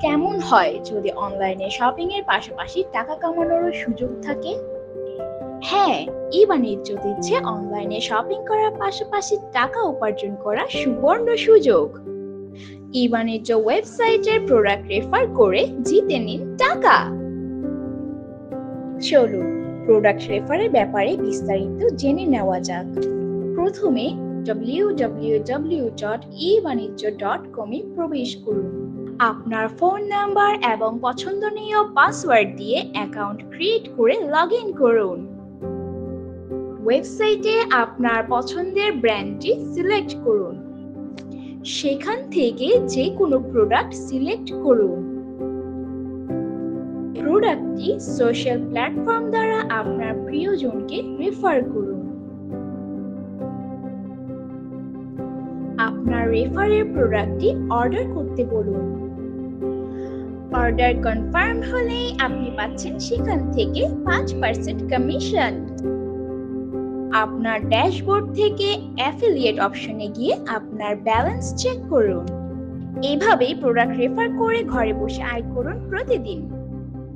কেমন হয় যদি অনলাইনে শপিং এর পাশাপাশি টাকা কামানোরও সুযোগ থাকে? হ্যাঁ, ই-বাণিজ্য দিচ্ছে অনলাইনে শপিং করার পাশাপাশি টাকা উপার্জন করার সুবর্ণ সুযোগ। ই-বাণিজ্য ওয়েবসাইটের প্রোডাক্ট রেফার করে জিতে নিন টাকা। চলুন প্রোডাক্ট রেফারের ব্যাপারে বিস্তারিত জেনে নেওয়া যাক। প্রথমে www.ebaniজ্য.com এ প্রবেশ করুন। আপনার ফোন নাম্বার এবং পছন্দনীয় পাসওয়ার্ড দিয়ে অ্যাকাউন্ট ক্রিয়েট করে লগ ইন করুন। ওয়েবসাইটে আপনার পছন্দের ব্র্যান্ডটি সিলেক্ট করুন। সেখান থেকে যে কোনো প্রোডাক্ট সিলেক্ট করুন। প্রোডাক্টটি সোশ্যাল প্ল্যাটফর্ম দ্বারা আপনার প্রিয়জনকে রেফার করুন। আপনার রেফারের প্রোডাক্টটি অর্ডার করতে বলুন। অর্ডার কনফার্ম হলেই আপনি পাচ্ছেন সেখান থেকে 5% কমিশন। আপনার ড্যাশবোর্ড থেকে অ্যাফিলিয়েট অপশনে গিয়ে আপনার ব্যালেন্স চেক করুন। এভাবেই প্রোডাক্ট রেফার করে ঘরে বসে আয় করুন প্রতিদিন।